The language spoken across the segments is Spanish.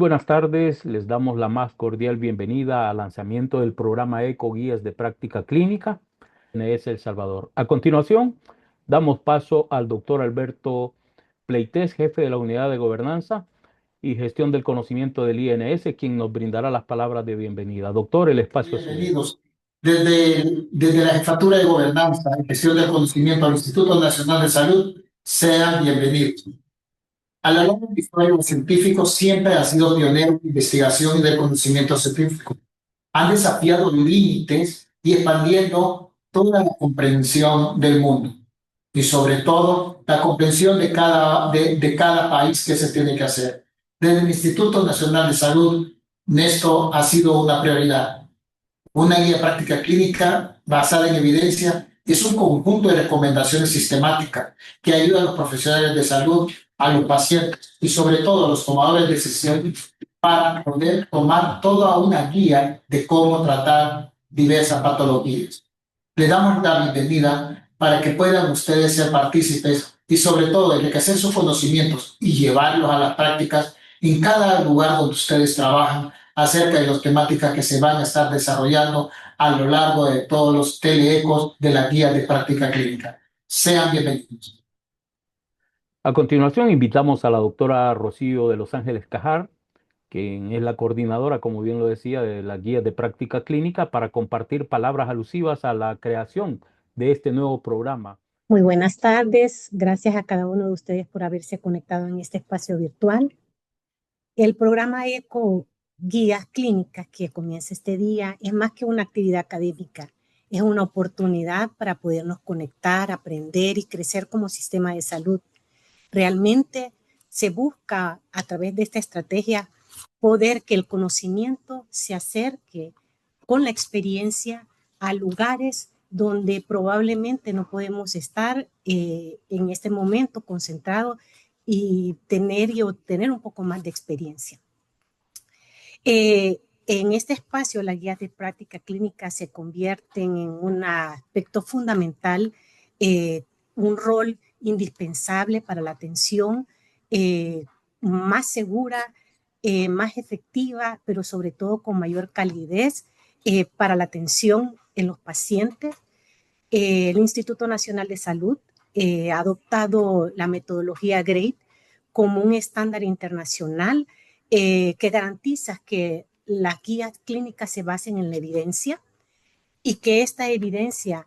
buenas tardes, les damos la más cordial bienvenida al lanzamiento del programa ECO Guías de Práctica Clínica en INS El Salvador. A continuación, damos paso al doctor Alberto Pleites, jefe de la Unidad de Gobernanza y Gestión del Conocimiento del INS, quien nos brindará las palabras de bienvenida. Doctor, el espacio es suyo. Bienvenidos. Desde la Jefatura de Gobernanza y Gestión del Conocimiento al Instituto Nacional de Salud, sean bienvenidos. A lo largo de la historia, los científicos siempre han sido pioneros de investigación y de conocimiento científico. Han desafiado límites y expandiendo toda la comprensión del mundo. Y sobre todo, la comprensión de cada país que se tiene que hacer. Desde el Instituto Nacional de Salud, esto ha sido una prioridad. Una guía práctica clínica basada en evidencia es un conjunto de recomendaciones sistemáticas que ayudan a los profesionales de salud, a los pacientes y sobre todo a los tomadores de decisiones para poder tomar toda una guía de cómo tratar diversas patologías. Le damos la bienvenida para que puedan ustedes ser partícipes y sobre todo enriquecer sus conocimientos y llevarlos a las prácticas en cada lugar donde ustedes trabajan acerca de las temáticas que se van a estar desarrollando a lo largo de todos los teleecos de la guía de práctica clínica. Sean bienvenidos. A continuación, invitamos a la doctora Rocío de Los Ángeles Cajar, quien es la coordinadora, como bien lo decía, de la guía de práctica clínica, para compartir palabras alusivas a la creación de este nuevo programa. Muy buenas tardes. Gracias a cada uno de ustedes por haberse conectado en este espacio virtual. El programa ECO Guías Clínicas que comienza este día es más que una actividad académica. Es una oportunidad para podernos conectar, aprender y crecer como sistema de salud. Realmente se busca a través de esta estrategia poder que el conocimiento se acerque con la experiencia a lugares donde probablemente no podemos estar en este momento concentrados y obtener un poco más de experiencia. En este espacio, las guías de práctica clínica se convierten en un aspecto fundamental, un rol indispensable para la atención más segura, más efectiva, pero sobre todo con mayor calidez para la atención en los pacientes. El Instituto Nacional de Salud ha adoptado la metodología GRADE como un estándar internacional que garantiza que las guías clínicas se basen en la evidencia y que esta evidencia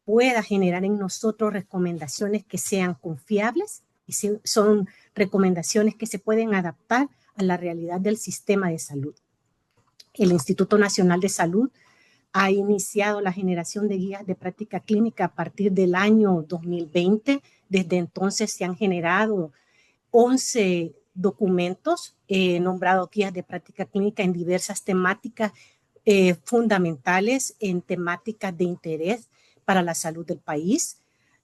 pueda generar en nosotros recomendaciones que sean confiables y son recomendaciones que se pueden adaptar a la realidad del sistema de salud. El Instituto Nacional de Salud ha iniciado la generación de guías de práctica clínica a partir del año 2020. Desde entonces se han generado 11 documentos nombrados guías de práctica clínica en diversas temáticas fundamentales, en temáticas de interés para la salud del país.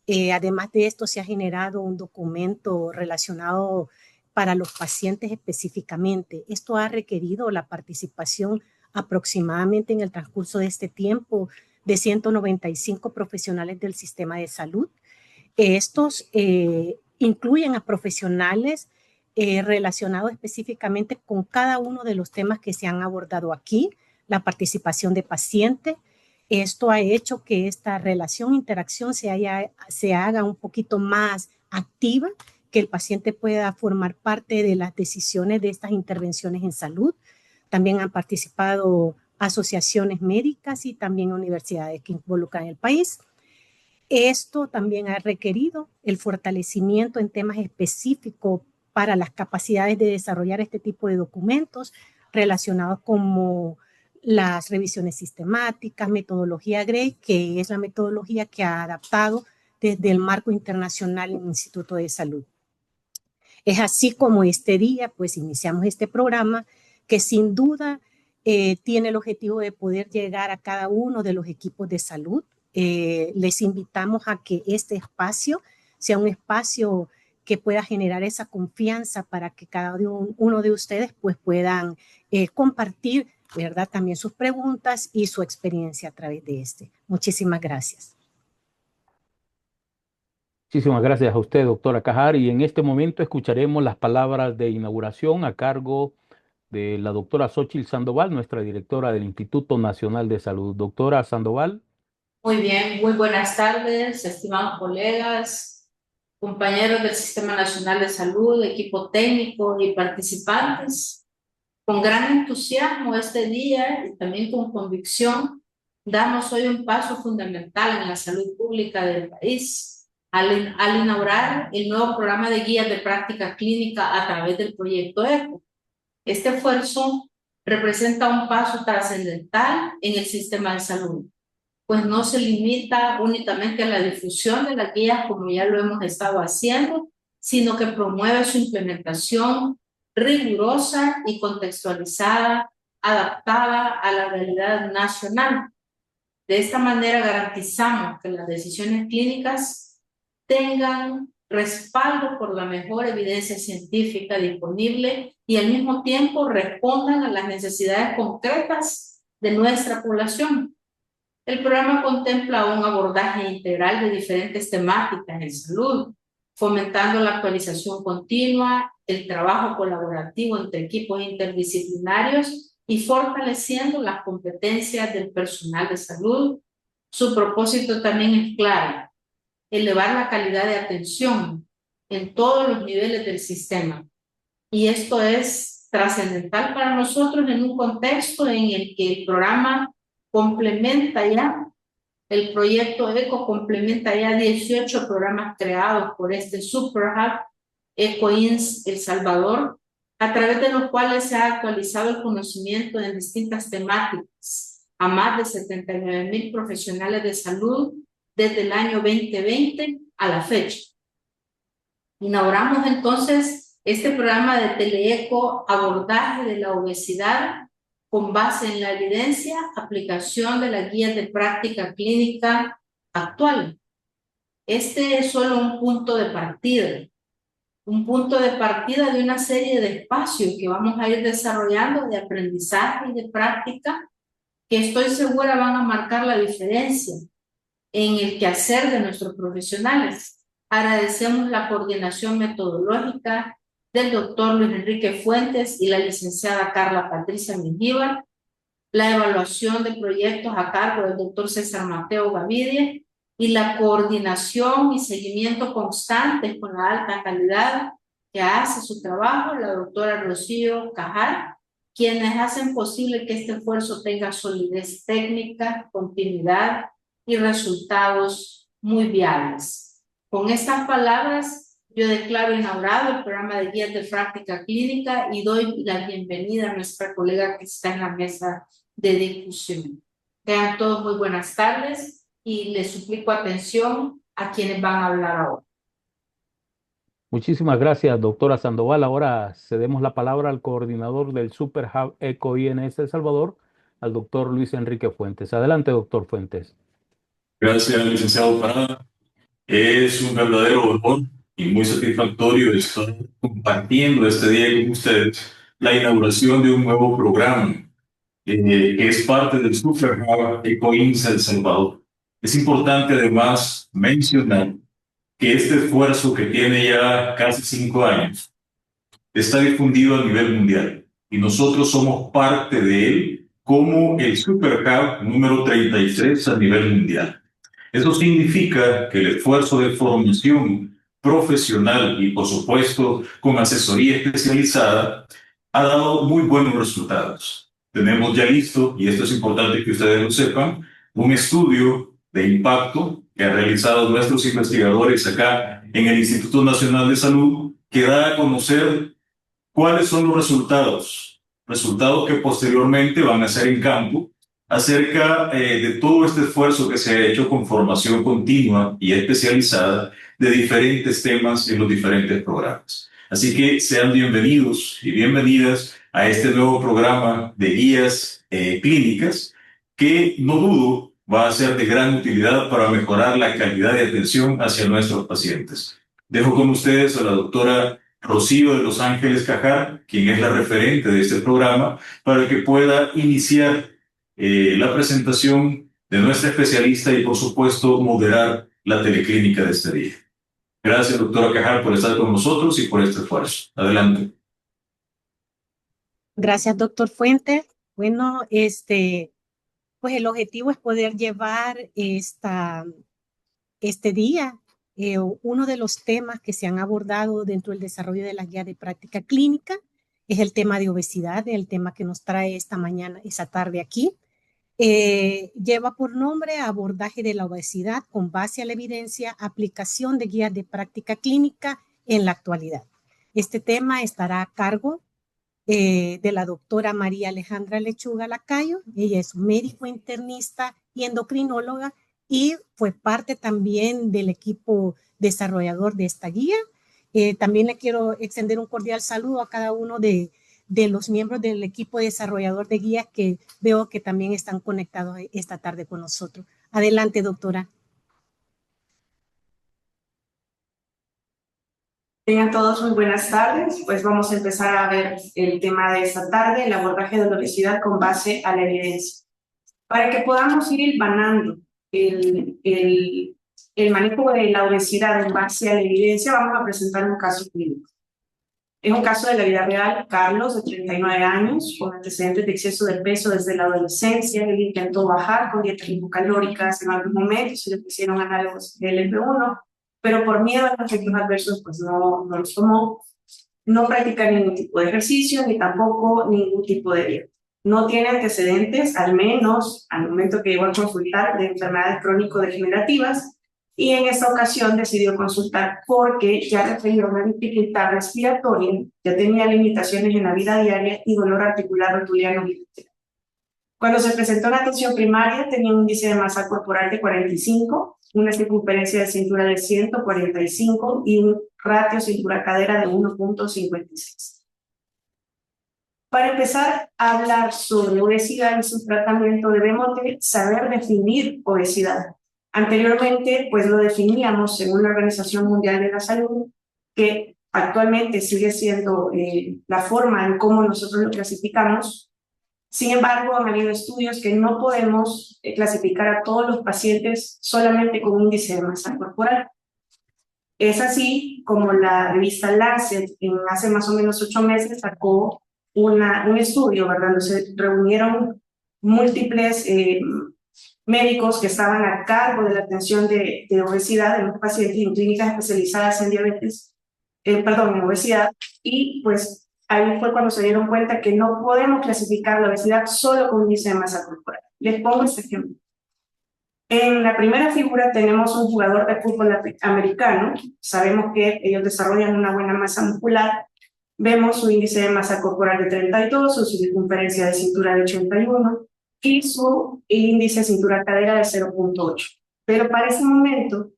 Además de esto, se ha generado un documento relacionado para los pacientes específicamente. Esto ha requerido la participación aproximadamente en el transcurso de este tiempo de 195 profesionales del sistema de salud. Estos incluyen a profesionales relacionados específicamente con cada uno de los temas que se han abordado aquí, la participación de pacientes. Esto ha hecho que esta relación, interacción se haga un poquito más activa, que el paciente pueda formar parte de las decisiones de estas intervenciones en salud. También han participado asociaciones médicas y también universidades que involucran el país. Esto también ha requerido el fortalecimiento en temas específicos para las capacidades de desarrollar este tipo de documentos relacionados como las revisiones sistemáticas, metodología GRADE, que es la metodología que ha adaptado desde el marco internacional en el Instituto de Salud. Es así como este día, pues iniciamos este programa que sin duda tiene el objetivo de poder llegar a cada uno de los equipos de salud. Les invitamos a que este espacio sea un espacio que pueda generar esa confianza para que cada uno de ustedes pues puedan compartir, ¿verdad? También sus preguntas y su experiencia a través de este. Muchísimas gracias. Muchísimas gracias a usted, doctora Cajar. Y en este momento escucharemos las palabras de inauguración a cargo de la doctora Xóchitl Sandoval, nuestra directora del Instituto Nacional de Salud. Doctora Sandoval. Muy bien, muy buenas tardes, estimados colegas, compañeros del Sistema Nacional de Salud, equipo técnico y participantes. Con gran entusiasmo este día y también con convicción, damos hoy un paso fundamental en la salud pública del país al inaugurar el nuevo programa de guías de práctica clínica a través del proyecto ECO. Este esfuerzo representa un paso trascendental en el sistema de salud, pues no se limita únicamente a la difusión de las guías como ya lo hemos estado haciendo, sino que promueve su implementación rigurosa y contextualizada, adaptada a la realidad nacional. De esta manera garantizamos que las decisiones clínicas tengan respaldo por la mejor evidencia científica disponible y al mismo tiempo respondan a las necesidades concretas de nuestra población. El programa contempla un abordaje integral de diferentes temáticas en salud, fomentando la actualización continua, el trabajo colaborativo entre equipos interdisciplinarios y fortaleciendo las competencias del personal de salud. Su propósito también es claro: elevar la calidad de atención en todos los niveles del sistema. Y esto es trascendental para nosotros en un contexto en el que el programa complementa ya, el proyecto ECO complementa ya 18 programas creados por este Super Hub ECOINS El Salvador, a través de los cuales se ha actualizado el conocimiento en distintas temáticas a más de 79,000 profesionales de salud desde el año 2020 a la fecha. Inauguramos entonces este programa de teleeco, abordaje de la obesidad con base en la evidencia, aplicación de las guías de práctica clínica actual. Este es solo un punto de partida de una serie de espacios que vamos a ir desarrollando de aprendizaje y de práctica que estoy segura van a marcar la diferencia en el quehacer de nuestros profesionales. Agradecemos la coordinación metodológica del doctor Luis Enrique Fuentes y la licenciada Carla Patricia Mengíbar, la evaluación de proyectos a cargo del doctor César Mateo Gavidia y la coordinación y seguimiento constante con la alta calidad que hace su trabajo la doctora Rocío Cajar, quienes hacen posible que este esfuerzo tenga solidez técnica, continuidad y resultados muy viables. Con estas palabras, yo declaro inaugurado el programa de guías de práctica clínica y doy la bienvenida a nuestra colega que está en la mesa de discusión. Tengan todos muy buenas tardes y les suplico atención a quienes van a hablar ahora. Muchísimas gracias, doctora Sandoval. Ahora cedemos la palabra al coordinador del Super Hub ECO-INS El Salvador, al doctor Luis Enrique Fuentes. Adelante, doctor Fuentes. Gracias, licenciado Parada. Es un verdadero honor y muy satisfactorio estar compartiendo este día con ustedes la inauguración de un nuevo programa que es parte del Super Hub ECOINS El Salvador. Es importante además mencionar que este esfuerzo, que tiene ya casi 5 años, está difundido a nivel mundial y nosotros somos parte de él como el Super Hub número 33 a nivel mundial. Eso significa que el esfuerzo de formación profesional y, por supuesto, con asesoría especializada, ha dado muy buenos resultados. Tenemos ya listo, y esto es importante que ustedes lo sepan, un estudio de impacto que han realizado nuestros investigadores acá en el Instituto Nacional de Salud, que da a conocer cuáles son los resultados que posteriormente van a ser en campo, acerca de todo este esfuerzo que se ha hecho con formación continua y especializada de diferentes temas en los diferentes programas. Así que sean bienvenidos y bienvenidas a este nuevo programa de guías clínicas que, no dudo, va a ser de gran utilidad para mejorar la calidad de atención hacia nuestros pacientes. Dejo con ustedes a la doctora Rocío de Los Ángeles Cajar, quien es la referente de este programa, para que pueda iniciar la presentación de nuestra especialista y, por supuesto, moderar la teleclínica de este día. Gracias, doctora Cajar, por estar con nosotros y por este esfuerzo. Adelante. Gracias, doctor Fuentes. Bueno, pues el objetivo es poder llevar este día. Uno de los temas que se han abordado dentro del desarrollo de las guías de práctica clínica es el tema de obesidad, el tema que nos trae esta tarde aquí. Lleva por nombre abordaje de la obesidad con base a la evidencia, aplicación de guías de práctica clínica en la actualidad. Este tema estará a cargo de la doctora María Alejandra Lechuga Lacayo. Ella es médico internista y endocrinóloga y fue parte también del equipo desarrollador de esta guía. También le quiero extender un cordial saludo a cada uno de los miembros del equipo desarrollador de guías que veo que también están conectados esta tarde con nosotros. Adelante, doctora. Tengan todos muy buenas tardes. Pues vamos a empezar a ver el tema de esta tarde, el abordaje de la obesidad con base a la evidencia. Para que podamos ir hilvanando el manejo de la obesidad en base a la evidencia, vamos a presentar un caso clínico. Es un caso de la vida real. Carlos, de 39 años, con antecedentes de exceso de peso desde la adolescencia. Él intentó bajar con dietas hipocalóricas en algún momento, se le pusieron análogos del LP1, pero por miedo a los efectos adversos, pues no los tomó. No practica ningún tipo de ejercicio, ni tampoco ningún tipo de dieta. No tiene antecedentes, al menos al momento que llegó a consultar, de enfermedades crónico-degenerativas, y en esta ocasión decidió consultar porque ya refería una dificultad respiratoria, ya tenía limitaciones en la vida diaria y dolor articular rotuliano bilateral. Cuando se presentó en atención primaria, tenía un índice de masa corporal de 45, una circunferencia de cintura de 145 y un ratio cintura-cadera de 1.56. Para empezar a hablar sobre obesidad y su tratamiento, debemos de saber definir obesidad. Anteriormente, pues lo definíamos según la Organización Mundial de la Salud, que actualmente sigue siendo la forma en cómo nosotros lo clasificamos. Sin embargo, han habido estudios que no podemos clasificar a todos los pacientes solamente con un índice de masa corporal. Es así como la revista Lancet, hace más o menos 8 meses, sacó un estudio, ¿verdad? Donde se reunieron múltiples médicos que estaban a cargo de la atención de obesidad en los pacientes en clínicas especializadas en diabetes, en obesidad, y pues ahí fue cuando se dieron cuenta que no podemos clasificar la obesidad solo con índice de masa corporal. Les pongo este ejemplo. En la primera figura tenemos un jugador de fútbol americano. Sabemos que ellos desarrollan una buena masa muscular. Vemos su índice de masa corporal de 32, su circunferencia de cintura de 81 y su índice de cintura-cadera de 0.8. Pero para ese momento,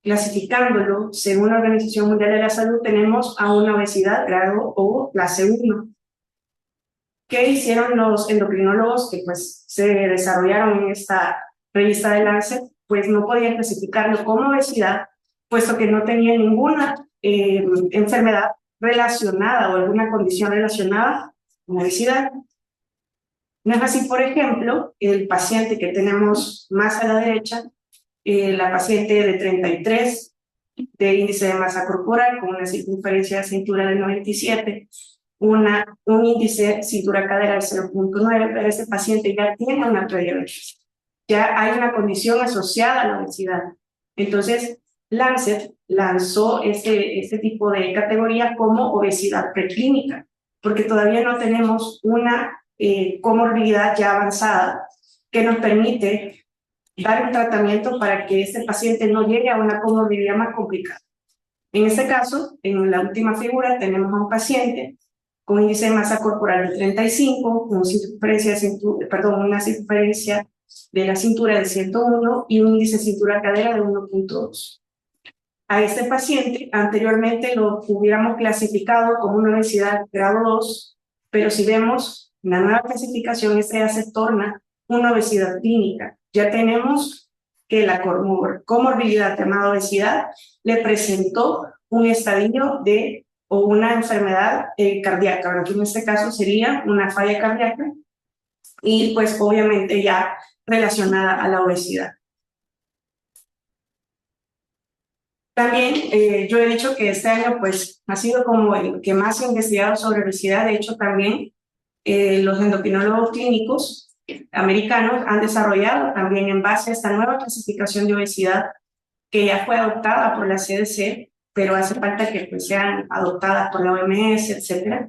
clasificándolo según la Organización Mundial de la Salud, tenemos a una obesidad grado o clase 1. ¿Qué hicieron los endocrinólogos que pues se desarrollaron en esta revista de Lancet? Pues no podían clasificarlo como obesidad, puesto que no tenía ninguna enfermedad relacionada o alguna condición relacionada con obesidad. No es así, por ejemplo, el paciente que tenemos más a la derecha, la paciente de 33 de índice de masa corporal con una circunferencia de cintura de 97, un índice cintura-cadera de 0.9, pero este paciente ya tiene una prediabetes. Ya hay una condición asociada a la obesidad. Entonces, Lancet lanzó este tipo de categoría como obesidad preclínica, porque todavía no tenemos una comorbilidad ya avanzada que nos permite dar un tratamiento para que este paciente no llegue a una comorbilidad más complicada. En este caso, en la última figura, tenemos a un paciente con índice de masa corporal de 35, con una circunferencia de la cintura de 101 y un índice de cintura-cadera de 1.2. A este paciente anteriormente lo hubiéramos clasificado como una obesidad grado 2, pero si vemos la nueva clasificación, esta ya se torna una obesidad clínica. Ya tenemos que la comorbilidad llamada obesidad le presentó un estadio o una enfermedad cardíaca, que en este caso sería una falla cardíaca y pues obviamente ya relacionada a la obesidad. También yo he dicho que este año pues ha sido como el que más he investigado sobre obesidad. De hecho, también los endocrinólogos clínicos americanos han desarrollado también en base a esta nueva clasificación de obesidad que ya fue adoptada por la CDC, pero hace falta que pues, sean adoptadas por la OMS, etcétera,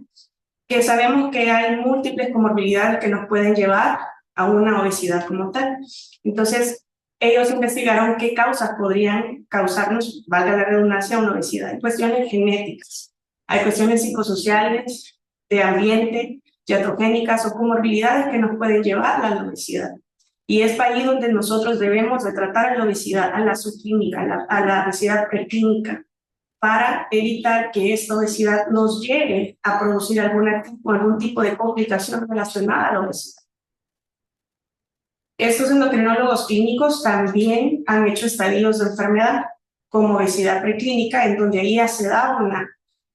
que sabemos que hay múltiples comorbilidades que nos pueden llevar a una obesidad como tal. Entonces, ellos investigaron qué causas podrían causarnos, valga la redundancia, una obesidad. Hay cuestiones genéticas, hay cuestiones psicosociales, de ambiente, iatrogénicas o comorbilidades que nos pueden llevar a la obesidad. Y es ahí donde nosotros debemos de tratar a la obesidad, a la subclínica, a la obesidad preclínica, para evitar que esta obesidad nos llegue a producir algún tipo de complicación relacionada a la obesidad. Estos endocrinólogos clínicos también han hecho estadios de enfermedad como obesidad preclínica, en donde ahí ya se da una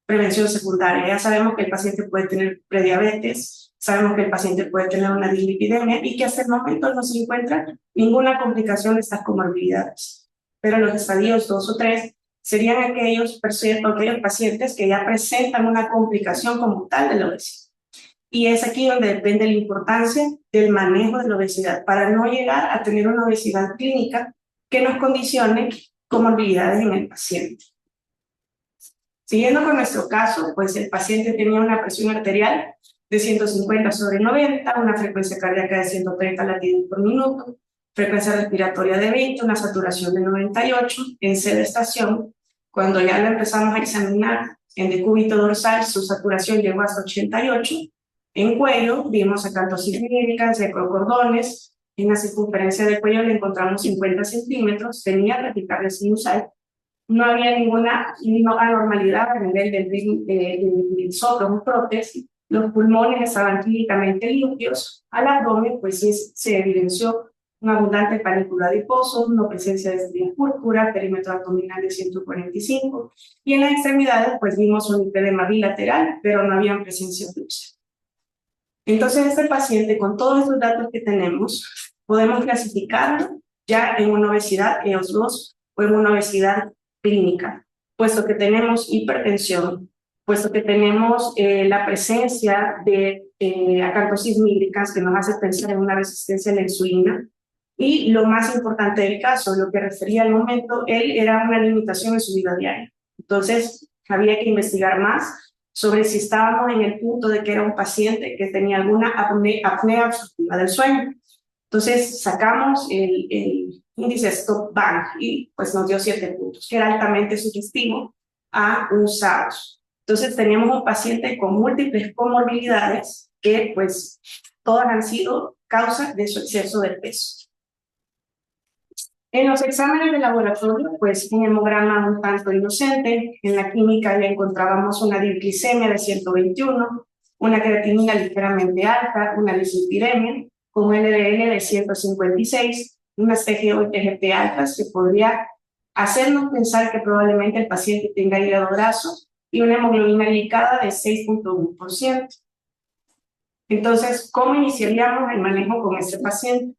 prevención secundaria. Ya sabemos que el paciente puede tener prediabetes, sabemos que el paciente puede tener una dislipidemia y que hasta el momento no se encuentra ninguna complicación de estas comorbilidades. Pero los estadios 2 o 3 serían aquellos pacientes que ya presentan una complicación como tal de la obesidad. Y es aquí donde depende la importancia del manejo de la obesidad, para no llegar a tener una obesidad clínica que nos condicione comorbilidades en el paciente. Siguiendo con nuestro caso, pues el paciente tenía una presión arterial de 150/90, una frecuencia cardíaca de 130 latidos por minuto, frecuencia respiratoria de 20, una saturación de 98, en sedestación. Cuando ya lo empezamos a examinar en decúbito dorsal, su saturación llegó hasta 88. En cuello vimos acantosis nigricans, ecrocordones. En la circunferencia del cuello le encontramos 50 centímetros, tenía bradicardia sinusal. No había ninguna anormalidad a nivel del soplo, prótesis. Los pulmones estaban clínicamente limpios. Al abdomen, pues sí, se evidenció un abundante panículo adiposo, una presencia de estrías púrpura, perímetro abdominal de 145. Y en las extremidades, pues vimos un lipedema bilateral, pero no había presencia de úlcera. Entonces, este paciente, con todos estos datos que tenemos, podemos clasificarlo ya en una obesidad EOS-2 o en una obesidad clínica, puesto que tenemos hipertensión, puesto que tenemos la presencia de acantosis nigricans que nos hace pensar en una resistencia a la insulina. Y lo más importante del caso, lo que refería al momento, él era una limitación en su vida diaria. Entonces, había que investigar más sobre si estábamos en el punto de que era un paciente que tenía alguna apnea obstructiva del sueño. Entonces sacamos el índice Stop-Bang y pues nos dio 7 puntos, que era altamente sugestivo a un SARS. Entonces teníamos un paciente con múltiples comorbilidades que pues todas han sido causa de su exceso de peso. En los exámenes de laboratorio, pues un hemograma un tanto inocente. En la química le encontrábamos una diglicemia de 121, una creatinina ligeramente alta, una dislipidemia con un LDL de 156, unas TGO y TGP altas que podría hacernos pensar que probablemente el paciente tenga hígado graso y una hemoglobina glicada de 6.1%. Entonces, ¿cómo iniciaríamos el manejo con este paciente?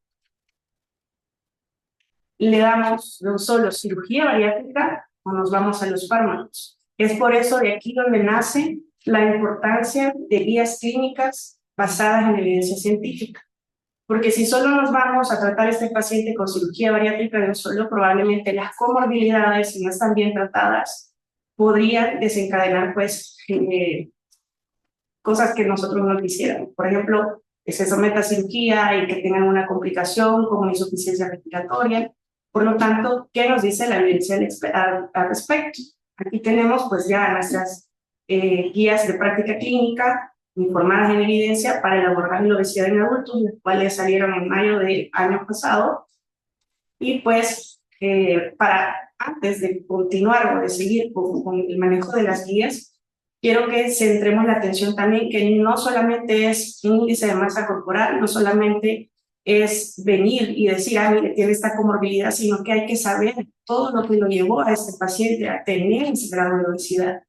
Le damos no solo cirugía bariátrica o nos vamos a los fármacos. Es por eso de aquí donde nace la importancia de guías clínicas basadas en evidencia científica. Porque si solo nos vamos a tratar a este paciente con cirugía bariátrica de un solo, probablemente las comorbilidades, si no están bien tratadas, podrían desencadenar pues cosas que nosotros no quisiéramos. Por ejemplo, que se someta a cirugía y que tengan una complicación como insuficiencia respiratoria. Por lo tanto, ¿qué nos dice la evidencia al respecto? Aquí tenemos pues ya nuestras guías de práctica clínica informadas en evidencia para el abordaje de la obesidad en adultos, las cuales salieron en mayo del año pasado. Y pues, antes de continuar o de seguir con el manejo de las guías, quiero que centremos la atención también que no solamente es un índice de masa corporal, no solamente es venir y decir, mire, tiene esta comorbilidad, sino que hay que saber todo lo que lo llevó a este paciente a tener ese grado de obesidad.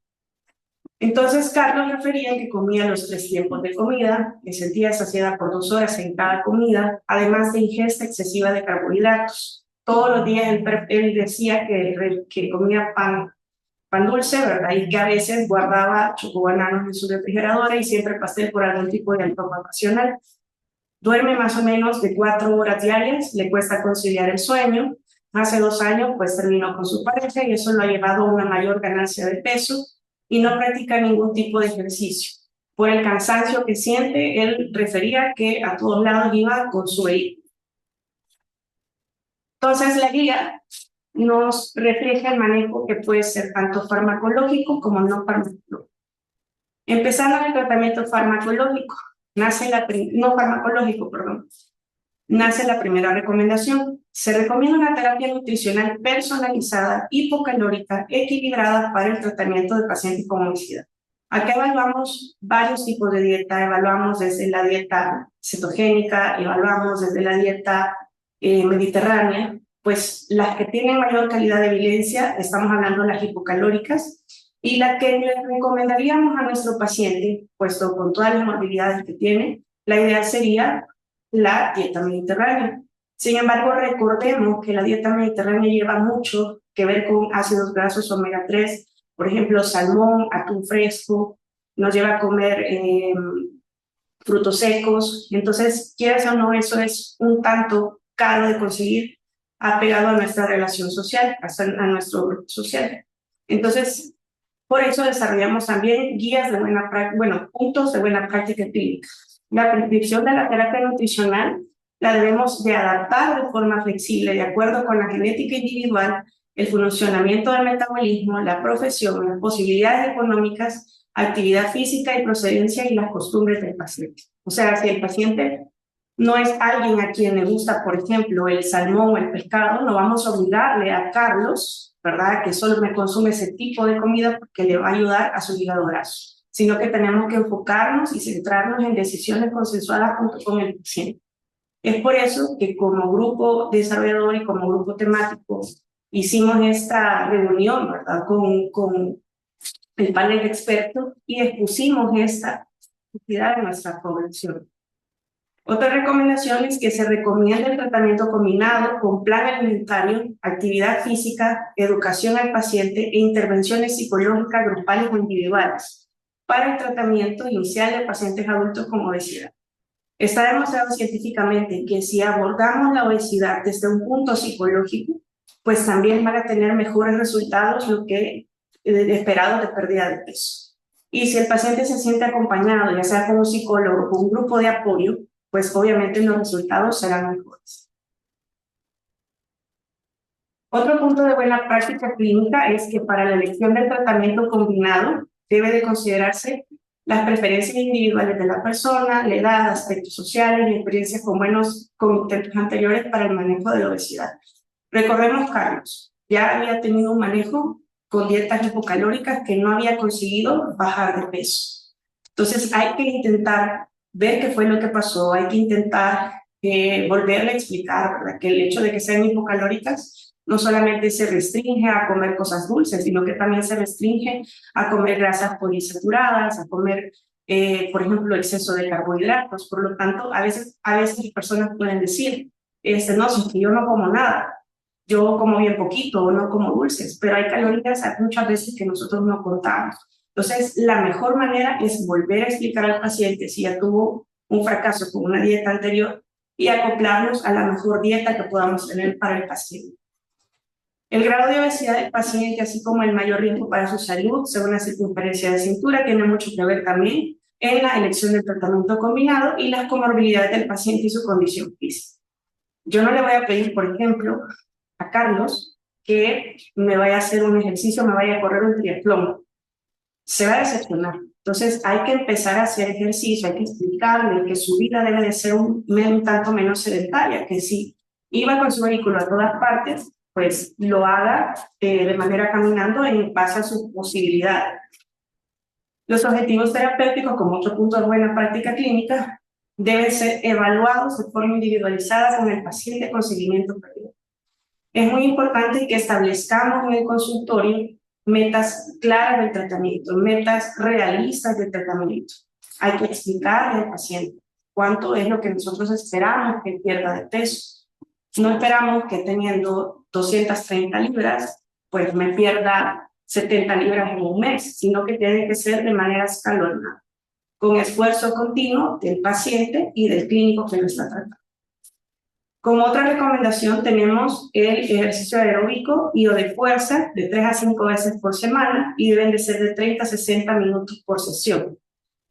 Entonces, Carlos refería que comía los 3 tiempos de comida, que sentía saciedad por 2 horas en cada comida, además de ingesta excesiva de carbohidratos. Todos los días él decía que comía pan pan dulce, ¿verdad? Y que a veces guardaba chocobananos en su refrigeradora y siempre pasé por algún tipo de antojo ocasional. Duerme más o menos de 4 horas diarias, le cuesta conciliar el sueño. Hace 2 años, pues terminó con su pareja y eso lo ha llevado a una mayor ganancia de peso y no practica ningún tipo de ejercicio. Por el cansancio que siente, él refería que a todos lados iba con su vehículo. Entonces, la guía nos refleja el manejo que puede ser tanto farmacológico como no farmacológico. Empezando en el tratamiento farmacológico, nace la primera recomendación. Se recomienda una terapia nutricional personalizada, hipocalórica, equilibrada para el tratamiento de pacientes con obesidad. Acá evaluamos varios tipos de dieta, evaluamos desde la dieta cetogénica, evaluamos desde la dieta mediterránea, pues las que tienen mayor calidad de evidencia, estamos hablando de las hipocalóricas, y la que le recomendaríamos a nuestro paciente, puesto con todas las morbilidades que tiene, la idea sería la dieta mediterránea. Sin embargo, recordemos que la dieta mediterránea lleva mucho que ver con ácidos grasos omega 3, por ejemplo, salmón, atún fresco, nos lleva a comer frutos secos. Entonces, quieras o no, eso es un tanto caro de conseguir, apegado a nuestra relación social, a nuestro grupo social. Entonces, por eso desarrollamos también guías de buena práctica, bueno, puntos de buena práctica clínica. La prescripción de la terapia nutricional la debemos de adaptar de forma flexible, de acuerdo con la genética individual, el funcionamiento del metabolismo, la profesión, las posibilidades económicas, actividad física y procedencia y las costumbres del paciente. O sea, si el paciente no es alguien a quien le gusta, por ejemplo, el salmón o el pescado, no vamos a obligarle a Carlos, ¿verdad?, que solo me consume ese tipo de comida porque le va a ayudar a su hígado graso, sino que tenemos que enfocarnos y centrarnos en decisiones consensuadas junto con el paciente. Es por eso que como grupo desarrollador y como grupo temático hicimos esta reunión, ¿verdad?, con el panel de expertos y expusimos esta necesidad de nuestra población. Otra recomendación es que se recomienda el tratamiento combinado con plan alimentario, actividad física, educación al paciente e intervenciones psicológicas grupales o individuales para el tratamiento inicial de pacientes adultos con obesidad. Está demostrado científicamente que si abordamos la obesidad desde un punto psicológico, pues también van a tener mejores resultados lo que esperado de pérdida de peso. Y si el paciente se siente acompañado, ya sea con un psicólogo o con un grupo de apoyo, pues obviamente los resultados serán mejores. Otro punto de buena práctica clínica es que para la elección del tratamiento combinado debe de considerarse las preferencias individuales de la persona, la edad, aspectos sociales y experiencias con intentos anteriores para el manejo de la obesidad. Recordemos, Carlos, ya había tenido un manejo con dietas hipocalóricas que no había conseguido bajar de peso. Entonces hay que intentar ver qué fue lo que pasó, hay que intentar volverle a explicar, ¿verdad?, que el hecho de que sean hipocalóricas no solamente se restringe a comer cosas dulces, sino que también se restringe a comer grasas poliinsaturadas, a comer, por ejemplo, exceso de carbohidratos. Por lo tanto, a veces las personas pueden decir, no, si es que yo no como nada, yo como bien poquito o no como dulces, pero hay calorías muchas veces que nosotros no contamos. Entonces, la mejor manera es volver a explicar al paciente si ya tuvo un fracaso con una dieta anterior y acoplarnos a la mejor dieta que podamos tener para el paciente. El grado de obesidad del paciente, así como el mayor riesgo para su salud, según la circunferencia de cintura, tiene mucho que ver también en la elección del tratamiento combinado y las comorbilidades del paciente y su condición física. Yo no le voy a pedir, por ejemplo, a Carlos que me vaya a hacer un ejercicio, me vaya a correr un triatlón. Se va a decepcionar. Entonces hay que empezar a hacer ejercicio, hay que explicarle que su vida debe de ser un tanto menos sedentaria, que si iba con su vehículo a todas partes, pues lo haga de manera caminando en base a sus posibilidades. Los objetivos terapéuticos, como otro punto de buena práctica clínica, deben ser evaluados de forma individualizada con el paciente con seguimiento previo. Es muy importante que establezcamos en el consultorio metas claras del tratamiento, metas realistas del tratamiento. Hay que explicarle al paciente cuánto es lo que nosotros esperamos que pierda de peso. No esperamos que teniendo 230 libras, pues me pierda 70 libras en un mes, sino que tiene que ser de manera escalonada, con esfuerzo continuo del paciente y del clínico que lo está tratando. Como otra recomendación tenemos el ejercicio aeróbico y o de fuerza de 3 a 5 veces por semana y deben de ser de 30 a 60 minutos por sesión.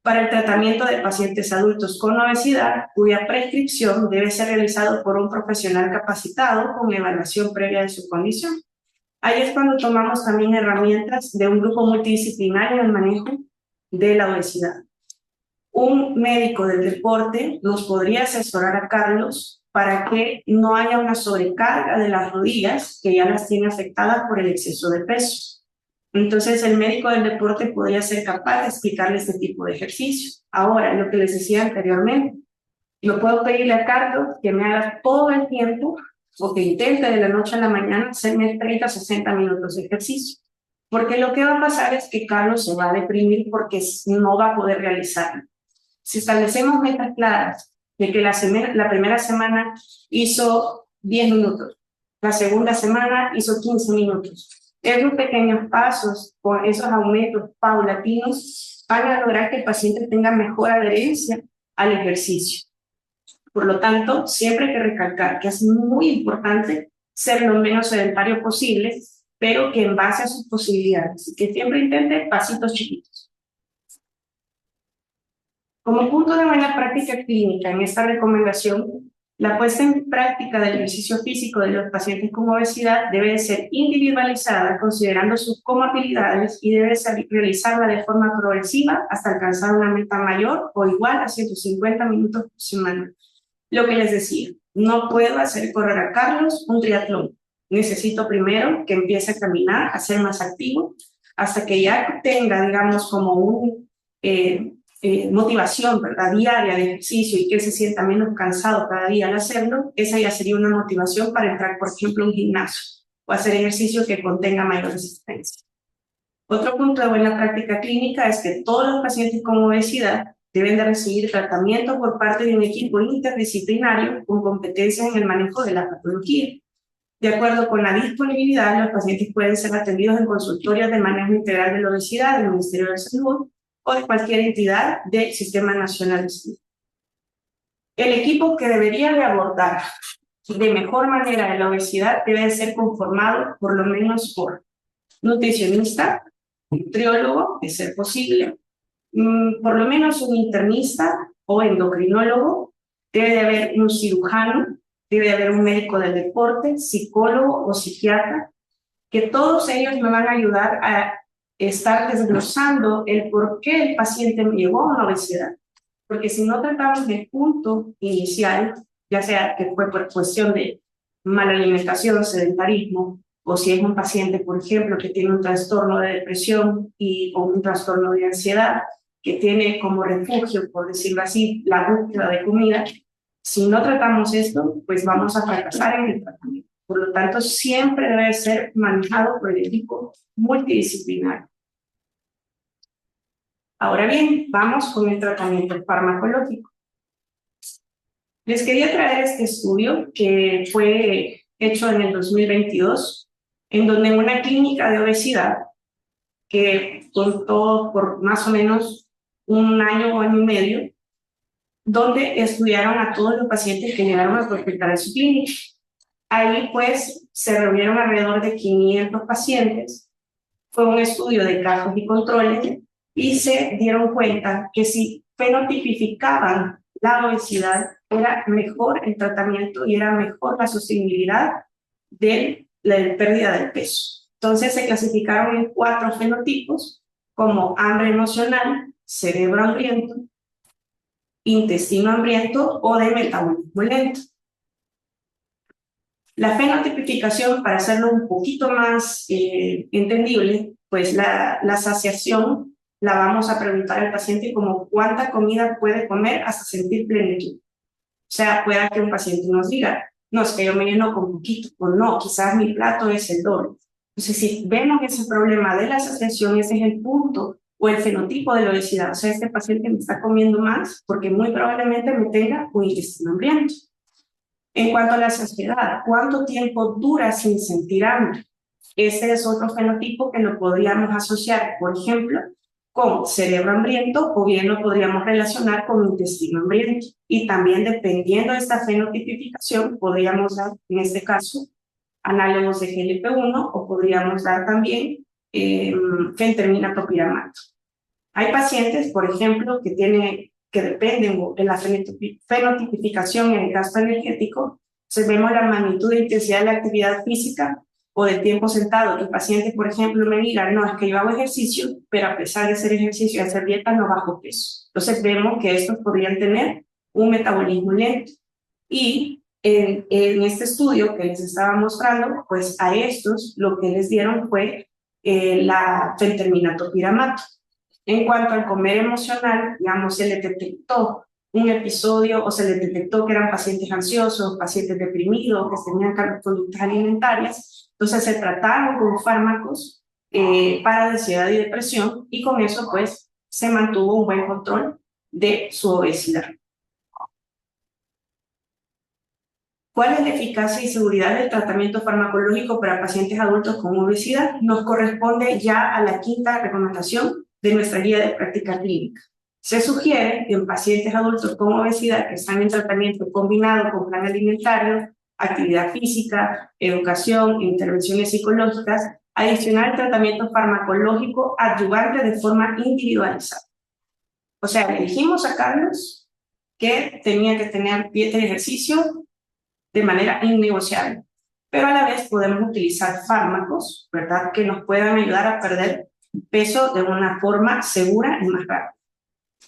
Para el tratamiento de pacientes adultos con obesidad, cuya prescripción debe ser realizado por un profesional capacitado con evaluación previa de su condición. Ahí es cuando tomamos también herramientas de un grupo multidisciplinario en el manejo de la obesidad. Un médico del deporte nos podría asesorar a Carlos para que no haya una sobrecarga de las rodillas que ya las tiene afectadas por el exceso de peso. Entonces el médico del deporte podría ser capaz de explicarle este tipo de ejercicios. Ahora, lo que les decía anteriormente, no puedo pedirle a Carlos que me haga todo el tiempo o que intente de la noche a la mañana hacerme 30 o 60 minutos de ejercicio. Porque lo que va a pasar es que Carlos se va a deprimir porque no va a poder realizarlo. Si establecemos metas claras de que la primera semana hizo 10 minutos, la segunda semana hizo 15 minutos, esos pequeños pasos, con esos aumentos paulatinos, van a lograr que el paciente tenga mejor adherencia al ejercicio. Por lo tanto, siempre hay que recalcar que es muy importante ser lo menos sedentario posible, pero que en base a sus posibilidades, que siempre intente pasitos chiquitos. Como punto de buena práctica clínica en esta recomendación, la puesta en práctica del ejercicio físico de los pacientes con obesidad debe ser individualizada considerando sus comorbilidades y debe realizarla de forma progresiva hasta alcanzar una meta mayor o igual a 150 minutos por semana. Lo que les decía, no puedo hacer correr a Carlos un triatlón. Necesito primero que empiece a caminar, a ser más activo, hasta que ya tenga, digamos, como un motivación, ¿verdad?, diaria de ejercicio y que se sienta menos cansado cada día al hacerlo. Esa ya sería una motivación para entrar, por ejemplo, a un gimnasio o hacer ejercicio que contenga mayor resistencia. Otro punto de buena práctica clínica es que todos los pacientes con obesidad deben de recibir tratamiento por parte de un equipo interdisciplinario con competencias en el manejo de la patología. De acuerdo con la disponibilidad, los pacientes pueden ser atendidos en consultorios de manejo integral de la obesidad del Ministerio de Salud o de cualquier entidad del Sistema Nacional de Salud. El equipo que debería de abordar de mejor manera la obesidad debe ser conformado por lo menos por nutricionista, nutriólogo, de ser posible, por lo menos un internista o endocrinólogo, debe de haber un cirujano, debe de haber un médico del deporte, psicólogo o psiquiatra, que todos ellos me van a ayudar a estar desglosando el por qué el paciente me llegó a una obesidad. Porque si no tratamos del punto inicial, ya sea que fue por cuestión de mala alimentación, sedentarismo, o si es un paciente, por ejemplo, que tiene un trastorno de depresión o un trastorno de ansiedad, que tiene como refugio, por decirlo así, la búsqueda de comida, si no tratamos esto, pues vamos a fracasar en el tratamiento. Por lo tanto, siempre debe ser manejado por el equipo multidisciplinario. Ahora bien, vamos con el tratamiento farmacológico. Les quería traer este estudio que fue hecho en el 2022, en donde en una clínica de obesidad que contó por más o menos un año o año y medio, donde estudiaron a todos los pacientes que llegaron a consultar en su clínica. Ahí pues se reunieron alrededor de 500 pacientes, fue un estudio de casos y controles y se dieron cuenta que si fenotipificaban la obesidad era mejor el tratamiento y era mejor la sostenibilidad de la pérdida del peso. Entonces se clasificaron en 4 fenotipos como hambre emocional, cerebro hambriento, intestino hambriento o de metabolismo lento. La fenotipificación, para hacerlo un poquito más entendible, pues la saciación la vamos a preguntar al paciente como cuánta comida puede comer hasta sentir plenitud. O sea, pueda que un paciente nos diga, no, es que yo me lleno con poquito, o no, quizás mi plato es el doble. Entonces, si vemos ese problema de la saciación, ese es el punto o el fenotipo de la obesidad. O sea, este paciente me está comiendo más porque muy probablemente me tenga un intestino hambriento. En cuanto a la saciedad, ¿cuánto tiempo dura sin sentir hambre? Ese es otro fenotipo que lo podríamos asociar, por ejemplo, con cerebro hambriento, o bien lo podríamos relacionar con intestino hambriento. Y también, dependiendo de esta fenotipificación, podríamos dar, en este caso, análogos de GLP-1, o podríamos dar también fentermina topiramato. Hay pacientes, por ejemplo, que dependen de la fenotipificación en el gasto energético. Entonces vemos la magnitud de intensidad de la actividad física o del tiempo sentado. Que el paciente, por ejemplo, me diga, no, es que yo hago ejercicio, pero a pesar de hacer ejercicio y hacer dieta, no bajo peso. Entonces vemos que estos podrían tener un metabolismo lento. Y en este estudio que les estaba mostrando, pues a estos lo que les dieron fue la fentermina topiramato. En cuanto al comer emocional, digamos, se le detectó un episodio, o se le detectó que eran pacientes ansiosos, pacientes deprimidos, que tenían conductas alimentarias. Entonces se trataron con fármacos para ansiedad y depresión, y con eso pues se mantuvo un buen control de su obesidad. ¿Cuál es la eficacia y seguridad del tratamiento farmacológico para pacientes adultos con obesidad? Nos corresponde ya a la quinta recomendación de nuestra guía de práctica clínica. Se sugiere que en pacientes adultos con obesidad que están en tratamiento combinado con plan alimentario, actividad física, educación e intervenciones psicológicas, adicionar el tratamiento farmacológico adyuvante de forma individualizada. O sea, le dijimos a Carlos que tenía que tener dieta y ejercicio de manera innegociable, pero a la vez podemos utilizar fármacos, ¿verdad?, que nos puedan ayudar a perder peso de una forma segura y más rápida.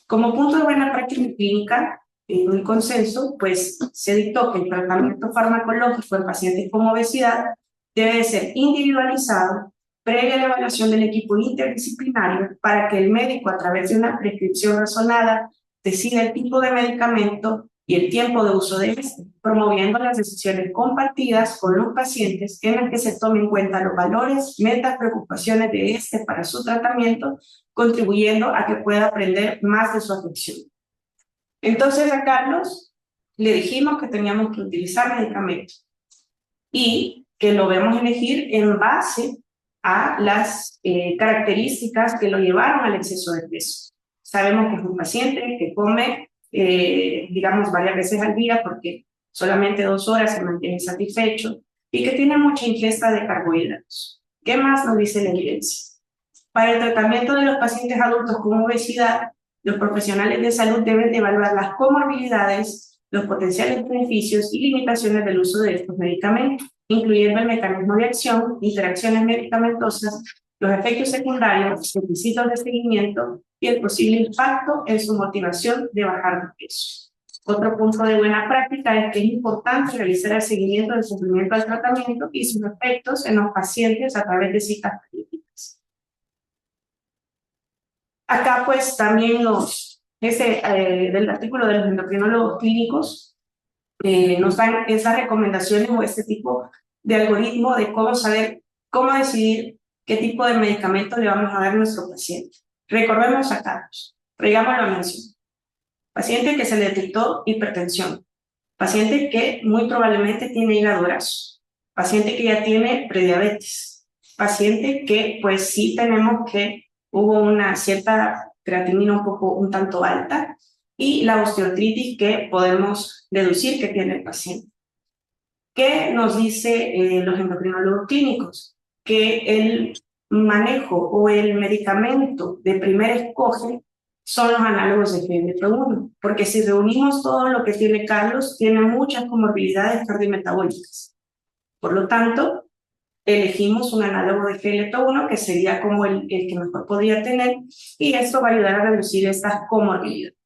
Como punto de buena práctica clínica, en un consenso, pues se dictó que el tratamiento farmacológico en pacientes con obesidad debe ser individualizado previa la evaluación del equipo interdisciplinario para que el médico, a través de una prescripción razonada, decida el tipo de medicamento y el tiempo de uso de este, promoviendo las decisiones compartidas con los pacientes en las que se tomen en cuenta los valores, metas, preocupaciones de este para su tratamiento, contribuyendo a que pueda aprender más de su afección. Entonces a Carlos le dijimos que teníamos que utilizar medicamentos y que lo debemos elegir en base a las características que lo llevaron al exceso de peso. Sabemos que es un paciente que come digamos, varias veces al día, porque solamente 2 horas se mantiene satisfecho, y que tiene mucha ingesta de carbohidratos. ¿Qué más nos dice la evidencia? Para el tratamiento de los pacientes adultos con obesidad, los profesionales de salud deben de evaluar las comorbilidades, los potenciales beneficios y limitaciones del uso de estos medicamentos, incluyendo el mecanismo de acción, interacciones medicamentosas, los efectos secundarios, requisitos de seguimiento y el posible impacto en su motivación de bajar de peso. Otro punto de buena práctica es que es importante realizar el seguimiento del cumplimiento del tratamiento y sus efectos en los pacientes a través de citas clínicas. Acá pues también del artículo de los endocrinólogos clínicos nos dan esas recomendaciones o este tipo de algoritmo de cómo saber, cómo decidir qué tipo de medicamento le vamos a dar a nuestro paciente. Recordemos a Carlos, traigamos la mención. Paciente que se le detectó hipertensión, paciente que muy probablemente tiene hígado graso, paciente que ya tiene prediabetes, paciente que pues sí tenemos que hubo una cierta creatinina un tanto alta y la osteoartritis que podemos deducir que tiene el paciente. ¿Qué nos dice los endocrinólogos clínicos? Que el manejo o el medicamento de primer escoge son los análogos de GLP-1, porque si reunimos todo lo que tiene Carlos, tiene muchas comorbilidades cardiometabólicas. Por lo tanto, elegimos un análogo de GLP-1 que sería como el que mejor podría tener, y esto va a ayudar a reducir estas comorbilidades.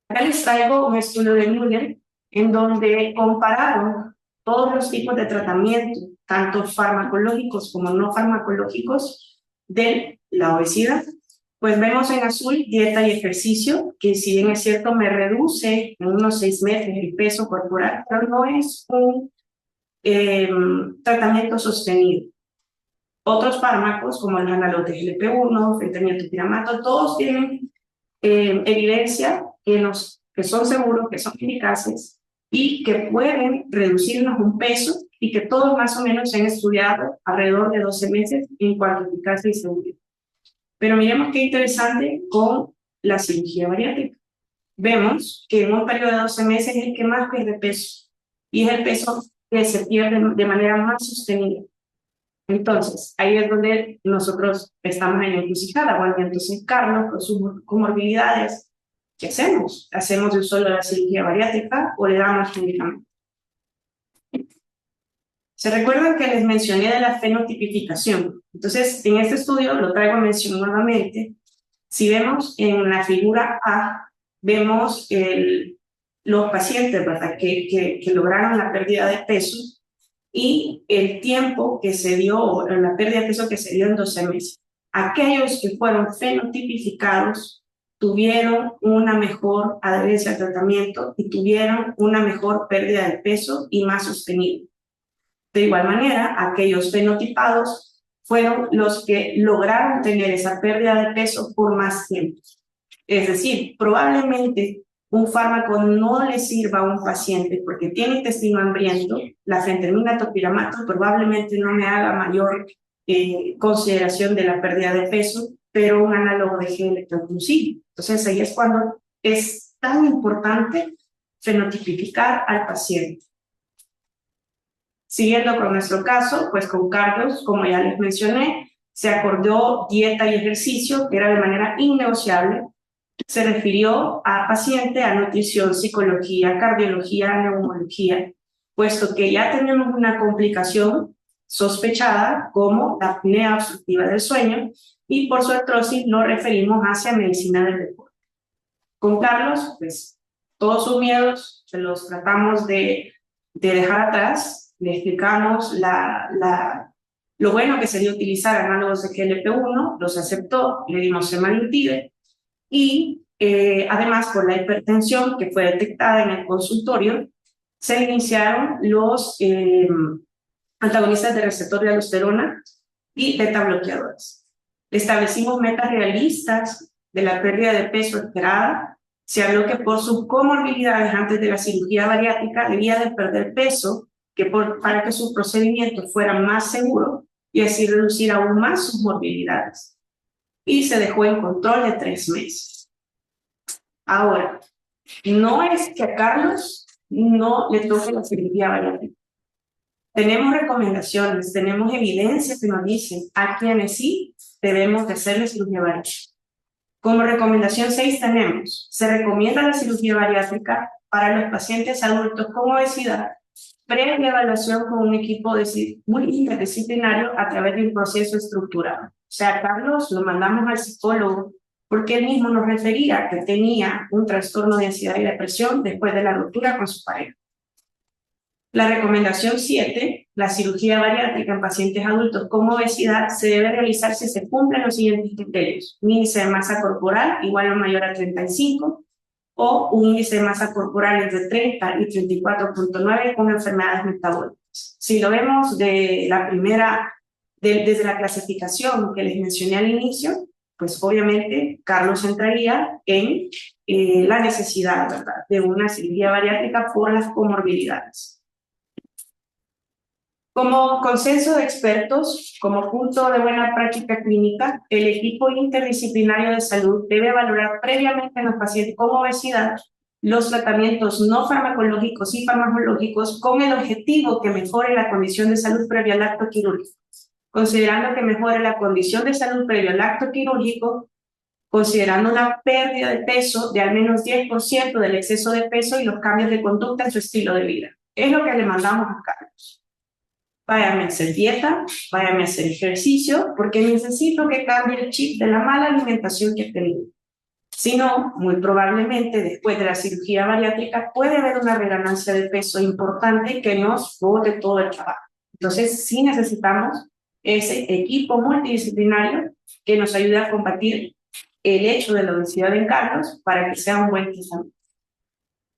Acá les traigo un estudio de Müller en donde compararon todos los tipos de tratamiento, tanto farmacológicos como no farmacológicos, de la obesidad. Pues vemos en azul dieta y ejercicio, que si bien es cierto me reduce en unos 6 meses el peso corporal, pero no es un tratamiento sostenido. Otros fármacos, como el análogos de GLP-1, fentanilo, topiramato, todos tienen evidencia que son seguros, que son eficaces y que pueden reducirnos un peso y que todos más o menos se han estudiado alrededor de 12 meses en cuanto a eficacia y seguridad. Pero miremos qué interesante con la cirugía bariátrica. Vemos que en un periodo de 12 meses es el que más pierde peso, y es el peso que se pierde de manera más sostenida. Entonces, ahí es donde nosotros estamos en la encrucijada. Bueno, entonces Carlos, con sus comorbilidades, ¿qué hacemos? ¿Hacemos el solo la cirugía bariátrica o le damos medicamento? ¿Se recuerdan que les mencioné de la fenotipificación? Entonces, en este estudio, lo traigo a mención nuevamente. Si vemos en la figura A, vemos los pacientes, ¿verdad?, que lograron la pérdida de peso y el tiempo que se dio, la pérdida de peso que se dio en 12 meses. Aquellos que fueron fenotipificados tuvieron una mejor adherencia al tratamiento y tuvieron una mejor pérdida de peso y más sostenible. De igual manera, aquellos fenotipados fueron los que lograron tener esa pérdida de peso por más tiempo. Es decir, probablemente un fármaco no le sirva a un paciente porque tiene intestino hambriento, la fentermina topiramato probablemente no me haga mayor consideración de la pérdida de peso, pero un análogo de G-electrotron sí. Entonces ahí es cuando es tan importante fenotipificar al paciente. Siguiendo con nuestro caso, pues con Carlos, como ya les mencioné, se acordó dieta y ejercicio, que era de manera innegociable. Se refirió a paciente a nutrición, psicología, cardiología, neumología, puesto que ya tenemos una complicación sospechada como la apnea obstructiva del sueño, y por su artrosis nos referimos hacia medicina del deporte. Con Carlos, pues todos sus miedos se los tratamos de dejar atrás. Le explicamos lo bueno que sería utilizar análogos de GLP-1, los aceptó, le dimos semaglutide, y además por la hipertensión que fue detectada en el consultorio, se iniciaron los antagonistas de receptor de aldosterona y beta bloqueadores. Establecimos metas realistas de la pérdida de peso esperada. Se habló que por sus comorbilidades antes de la cirugía bariátrica debía de perder peso para que su procedimiento fuera más seguro y así reducir aún más sus morbilidades. Y se dejó en control de 3 meses. Ahora, no es que a Carlos no le toque la cirugía bariátrica. Tenemos recomendaciones, tenemos evidencia que nos dicen a quienes sí debemos de hacerle cirugía bariátrica. Como recomendación 6 tenemos, se recomienda la cirugía bariátrica para los pacientes adultos con obesidad previa evaluación con un equipo multidisciplinario a través de un proceso estructurado. O sea, Carlos lo mandamos al psicólogo porque él mismo nos refería que tenía un trastorno de ansiedad y depresión después de la ruptura con su pareja. La recomendación 7, la cirugía bariátrica en pacientes adultos con obesidad se debe realizar si se cumplen los siguientes criterios: un índice de masa corporal igual o mayor a 35, o un índice de masa corporal entre 30 y 34.9 con enfermedades metabólicas. Si lo vemos de desde la clasificación que les mencioné al inicio, pues obviamente Carlos entraría en la necesidad, ¿verdad?, de una cirugía bariátrica por las comorbilidades. Como consenso de expertos, como punto de buena práctica clínica, el equipo interdisciplinario de salud debe valorar previamente en los pacientes con obesidad los tratamientos no farmacológicos y farmacológicos con el objetivo que mejore la condición de salud previa al acto quirúrgico. Considerando que mejore la condición de salud previa al acto quirúrgico, considerando una pérdida de peso de al menos 10% del exceso de peso y los cambios de conducta en su estilo de vida. Es lo que le mandamos a Carlos. Váyame a hacer dieta, váyame a hacer ejercicio, porque necesito que cambie el chip de la mala alimentación que he tenido. Si no, muy probablemente después de la cirugía bariátrica puede haber una reganancia de peso importante que nos bote todo el trabajo. Entonces sí necesitamos ese equipo multidisciplinario que nos ayude a combatir el hecho de la obesidad en Carlos para que sea un buen tratamiento.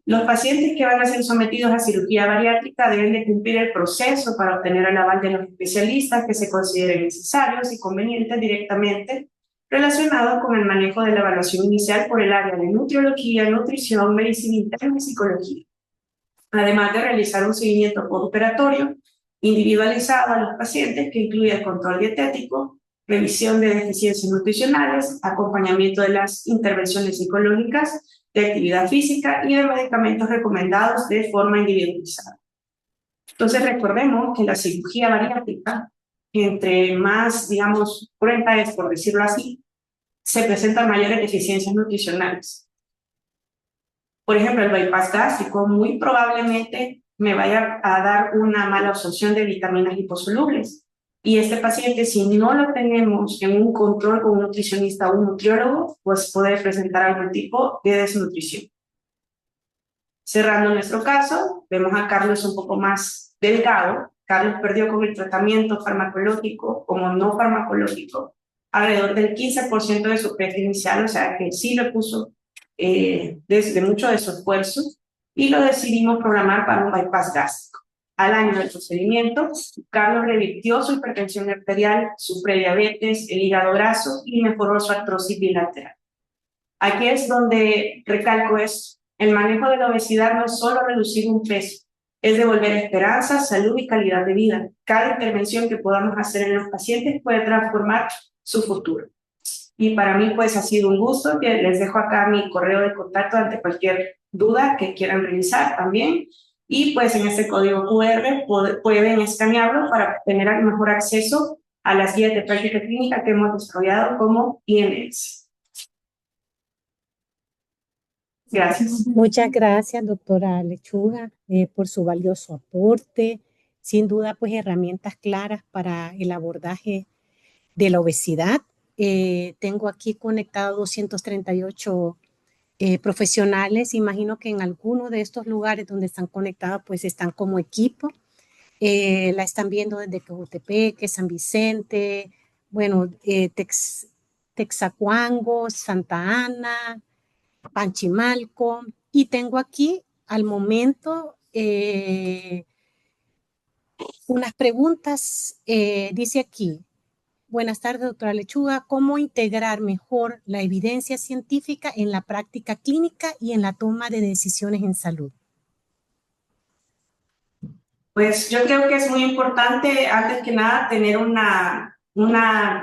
Los pacientes que van a ser sometidos a cirugía bariátrica deben de cumplir el proceso para obtener el aval de los especialistas que se consideren necesarios y convenientes directamente relacionados con el manejo de la evaluación inicial por el área de nutriología, nutrición, medicina interna y psicología. Además de realizar un seguimiento postoperatorio individualizado a los pacientes que incluye el control dietético, revisión de deficiencias nutricionales, acompañamiento de las intervenciones psicológicas, de actividad física y de medicamentos recomendados de forma individualizada. Entonces recordemos que la cirugía bariátrica, entre más, digamos, cruenta es, por decirlo así, se presentan mayores deficiencias nutricionales. Por ejemplo, el bypass gástrico muy probablemente me vaya a dar una mala absorción de vitaminas liposolubles. Y este paciente, si no lo tenemos en un control con un nutricionista o un nutriólogo, pues puede presentar algún tipo de desnutrición. Cerrando nuestro caso, vemos a Carlos un poco más delgado. Carlos perdió con el tratamiento farmacológico como no farmacológico alrededor del 15% de su peso inicial, o sea que sí le puso desde mucho de su esfuerzo, y lo decidimos programar para un bypass gástrico. Al año del procedimiento, Carlos revirtió su hipertensión arterial, su prediabetes, el hígado graso y mejoró su artrosis bilateral. Aquí es donde recalco esto. El manejo de la obesidad no es solo reducir un peso, es devolver esperanza, salud y calidad de vida. Cada intervención que podamos hacer en los pacientes puede transformar su futuro. Y para mí pues ha sido un gusto, que les dejo acá mi correo de contacto ante cualquier duda que quieran revisar también. Y pues en este código QR pueden escanearlo para tener mejor acceso a las guías de práctica clínica que hemos desarrollado como INS. Gracias. Muchas gracias, doctora Lechuga, por su valioso aporte. Sin duda, pues herramientas claras para el abordaje de la obesidad. Tengo aquí conectados 238 profesionales. Imagino que en alguno de estos lugares donde están conectados, pues están como equipo. La están viendo desde Cojutepeque, San Vicente, bueno, Texacuango, Santa Ana, Panchimalco, y tengo aquí al momento unas preguntas. Dice aquí: buenas tardes, doctora Lechuga, ¿cómo integrar mejor la evidencia científica en la práctica clínica y en la toma de decisiones en salud? Pues yo creo que es muy importante, antes que nada, tener una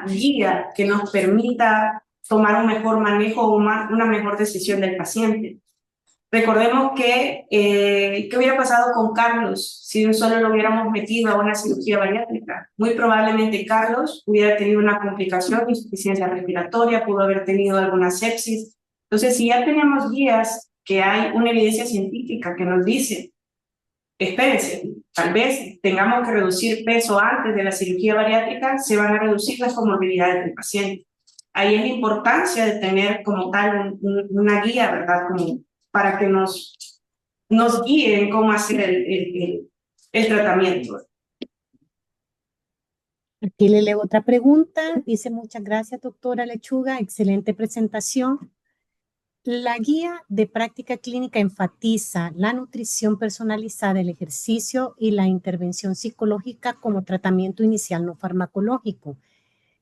guía que nos permita tomar un mejor manejo o una mejor decisión del paciente. Recordemos que, ¿qué hubiera pasado con Carlos si solo lo hubiéramos metido a una cirugía bariátrica? Muy probablemente Carlos hubiera tenido una complicación, insuficiencia respiratoria, pudo haber tenido alguna sepsis. Entonces, si ya tenemos guías que hay una evidencia científica que nos dice, espérense, tal vez tengamos que reducir peso antes de la cirugía bariátrica, se van a reducir las comorbilidades del paciente. Ahí es la importancia de tener como tal una guía, ¿verdad? Como para que nos guíen cómo hacer el tratamiento. Aquí le leo otra pregunta. Dice: muchas gracias, doctora Lechuga, excelente presentación. La guía de práctica clínica enfatiza la nutrición personalizada, el ejercicio y la intervención psicológica como tratamiento inicial no farmacológico.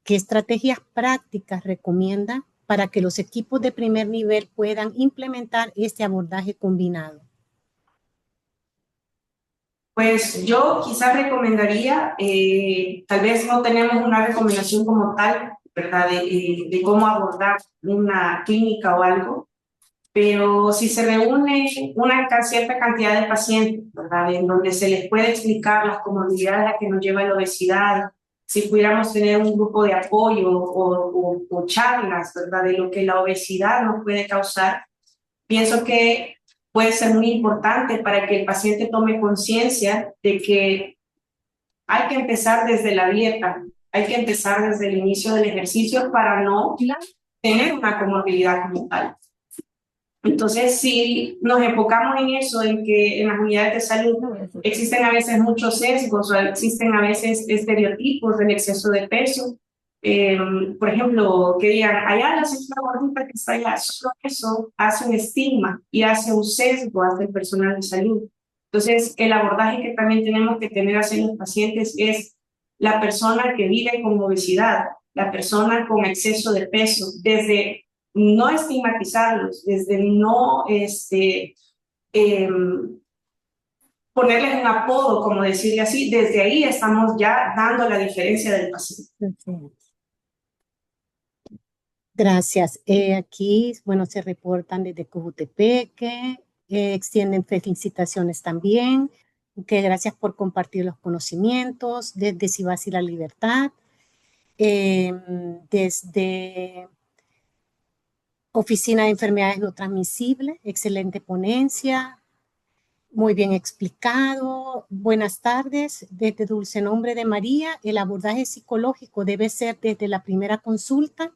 ¿Qué estrategias prácticas recomienda para que los equipos de primer nivel puedan implementar este abordaje combinado? Pues yo quizás recomendaría, tal vez no tenemos una recomendación como tal, ¿verdad? De cómo abordar una clínica o algo, pero si se reúne una cierta cantidad de pacientes, ¿verdad? En donde se les puede explicar las comorbilidades a las que nos lleva la obesidad, si pudiéramos tener un grupo de apoyo o charlas, ¿verdad? De lo que la obesidad nos puede causar, pienso que puede ser muy importante para que el paciente tome conciencia de que hay que empezar desde la dieta, hay que empezar desde el inicio del ejercicio para no tener una comorbilidad como tal. Entonces, si nos enfocamos en eso, en que en las unidades de salud existen a veces muchos sesgos o existen a veces estereotipos del exceso de peso, por ejemplo, que digan, allá la señora gordita que está allá, solo eso hace un estigma y hace un sesgo hacia el personal de salud. Entonces, el abordaje que también tenemos que tener hacia los pacientes es la persona que vive con obesidad, la persona con exceso de peso, desde no estigmatizarlos, desde no ponerles un apodo, como decirle así, desde ahí estamos ya dando la diferencia del paciente. Gracias. Aquí, bueno, se reportan desde Cojutepeque, extienden felicitaciones también, que gracias por compartir los conocimientos, desde Sibas y la Libertad, desde Oficina de Enfermedades No Transmisibles, excelente ponencia, muy bien explicado. Buenas tardes, desde Dulce Nombre de María, el abordaje psicológico debe ser desde la primera consulta.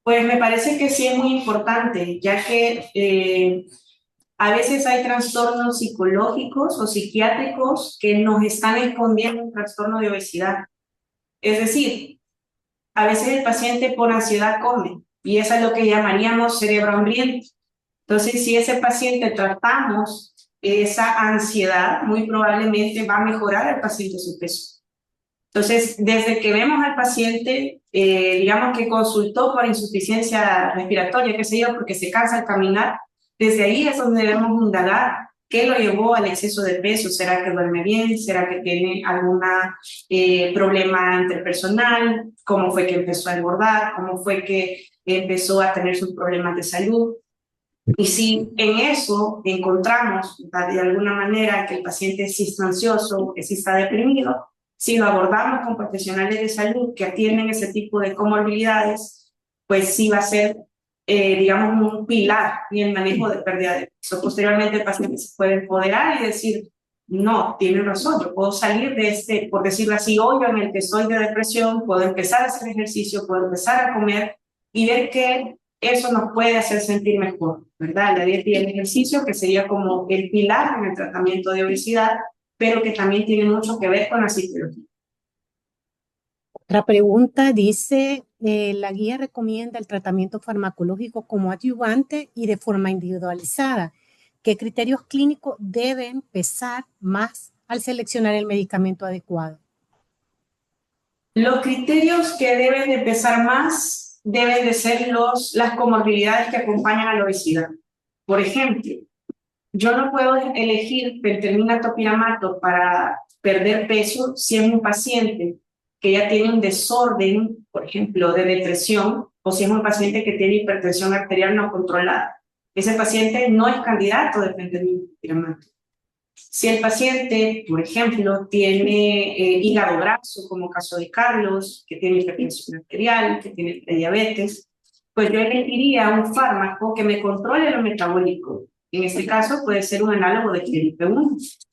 Pues me parece que sí es muy importante, ya que a veces hay trastornos psicológicos o psiquiátricos que nos están escondiendo un trastorno de obesidad. Es decir, a veces el paciente por ansiedad come y eso es lo que llamaríamos cerebro hambriento. Entonces, si ese paciente tratamos esa ansiedad, muy probablemente va a mejorar el paciente su peso. Entonces, desde que vemos al paciente, digamos que consultó por insuficiencia respiratoria, qué sé yo, porque se cansa al caminar, desde ahí es donde debemos indagar qué lo llevó al exceso de peso. ¿Será que duerme bien? ¿Será que tiene algún problema interpersonal? ¿Cómo fue que empezó a engordar? ¿Cómo fue que empezó a tener sus problemas de salud? Y si en eso encontramos de alguna manera que el paciente sí está ansioso, que sí está deprimido, si lo abordamos con profesionales de salud que atienden ese tipo de comorbilidades, pues sí va a ser, digamos, un pilar en el manejo de pérdida de peso. Posteriormente el paciente se puede empoderar y decir, no, tiene razón, yo puedo salir de este, por decirlo así, hoyo en el que estoy de depresión, puedo empezar a hacer ejercicio, puedo empezar a comer y ver que eso nos puede hacer sentir mejor, ¿verdad? La dieta y el ejercicio, que sería como el pilar en el tratamiento de obesidad, pero que también tiene mucho que ver con la psicología. Otra pregunta dice, la guía recomienda el tratamiento farmacológico como adyuvante y de forma individualizada. ¿Qué criterios clínicos deben pesar más al seleccionar el medicamento adecuado? Los criterios que deben de pesar más deben de ser las comorbilidades que acompañan a la obesidad. Por ejemplo, yo no puedo elegir pentermina topiramato para perder peso si es un paciente que ya tiene un desorden, por ejemplo, de depresión, o si es un paciente que tiene hipertensión arterial no controlada. Ese paciente no es candidato de pentermina topiramato. Si el paciente, por ejemplo, tiene hígado graso, como caso de Carlos, que tiene hipertensión arterial, que tiene prediabetes, pues yo elegiría un fármaco que me controle lo metabólico. En este caso puede ser un análogo de GLP-1.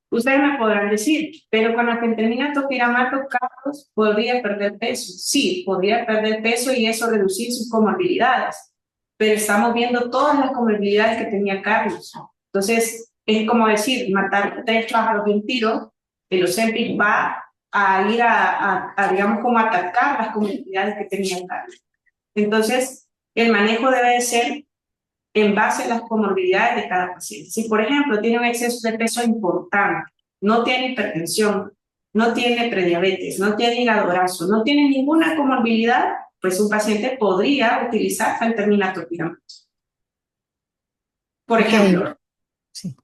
Ustedes me podrán decir, pero con la pentermina topiramato, Carlos podría perder peso. Sí, podría perder peso y eso reducir sus comorbilidades. Pero estamos viendo todas las comorbilidades que tenía Carlos. Entonces, es como decir, matar 3 pájaros de un tiro, el Ozempic va a ir digamos, como atacar las comorbilidades que tenía Carlos. Entonces, el manejo debe de ser en base a las comorbilidades de cada paciente. Si, por ejemplo, tiene un exceso de peso importante, no tiene hipertensión, no tiene prediabetes, no tiene hígado graso, no tiene ninguna comorbilidad, pues un paciente podría utilizar pentermina topiramato. Por ejemplo. Sí.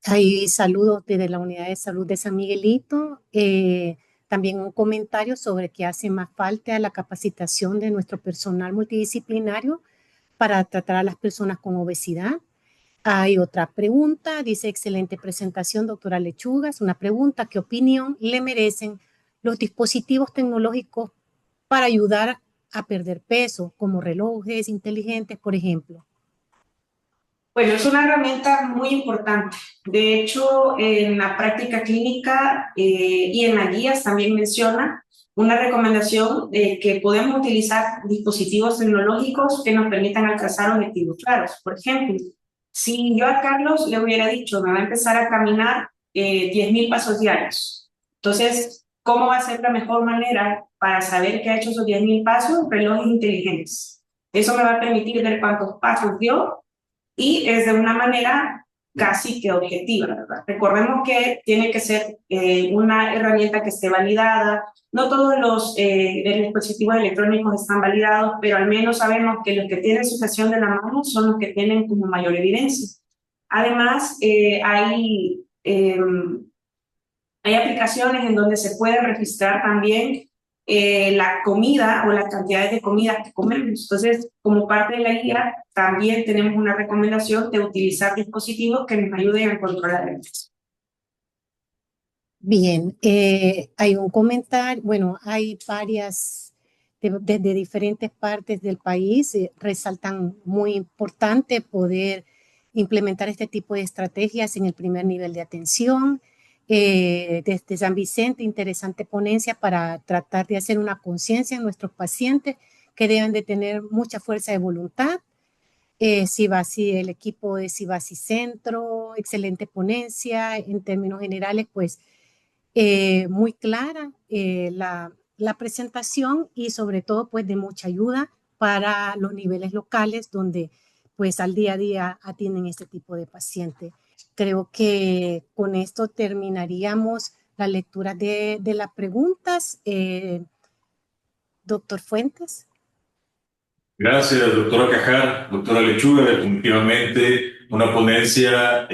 Hay saludos desde la Unidad de Salud de San Miguelito. También un comentario sobre que hace más falta la capacitación de nuestro personal multidisciplinario para tratar a las personas con obesidad. Hay otra pregunta, dice, excelente presentación, doctora Lechugas. Una pregunta, ¿qué opinión le merecen los dispositivos tecnológicos para ayudar a perder peso, como relojes inteligentes, por ejemplo? Bueno, es una herramienta muy importante. De hecho, en la práctica clínica y en las guías también menciona una recomendación de que podemos utilizar dispositivos tecnológicos que nos permitan alcanzar objetivos claros. Por ejemplo, si yo a Carlos le hubiera dicho, me va a empezar a caminar 10.000 pasos diarios. Entonces, ¿cómo va a ser la mejor manera para saber que ha hecho esos 10.000 pasos? Relojes inteligentes. Eso me va a permitir ver cuántos pasos dio y es de una manera casi que objetiva, ¿verdad? Recordemos que tiene que ser una herramienta que esté validada. No todos los dispositivos electrónicos están validados, pero al menos sabemos que los que tienen sujeción de la mano son los que tienen como mayor evidencia. Además, hay aplicaciones en donde se puede registrar también la comida o las cantidades de comida que comemos. Entonces, como parte de la guía, también tenemos una recomendación de utilizar dispositivos que nos ayuden a controlar el peso. Bien, hay un comentario, bueno, hay varias, desde diferentes partes del país, resaltan muy importante poder implementar este tipo de estrategias en el primer nivel de atención. Desde San Vicente, interesante ponencia para tratar de hacer una conciencia en nuestros pacientes que deben de tener mucha fuerza de voluntad. Cibasi, el equipo de Cibasi Centro, excelente ponencia, en términos generales, pues muy clara la presentación y sobre todo pues de mucha ayuda para los niveles locales donde pues al día a día atienden este tipo de pacientes. Creo que con esto terminaríamos la lectura de las preguntas. Doctor Fuentes. Gracias, doctora Cajar, doctora Lechuga. Definitivamente una ponencia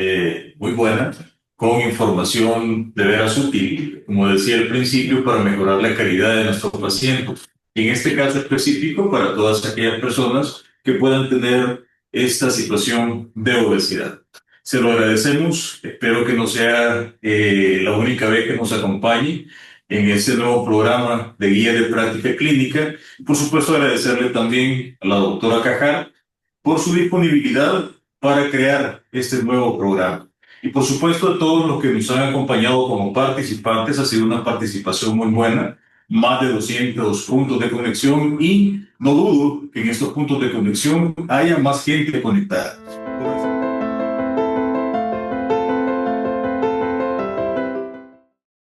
muy buena, con información de veras útil, como decía al principio, para mejorar la calidad de nuestros pacientes. Y en este caso específico, para todas aquellas personas que puedan tener esta situación de obesidad. Se lo agradecemos, espero que no sea la única vez que nos acompañe en este nuevo programa de guía de práctica clínica. Por supuesto, agradecerle también a la doctora Cajar por su disponibilidad para crear este nuevo programa. Y por supuesto, a todos los que nos han acompañado como participantes, ha sido una participación muy buena, más de 200 puntos de conexión y no dudo que en estos puntos de conexión haya más gente conectada.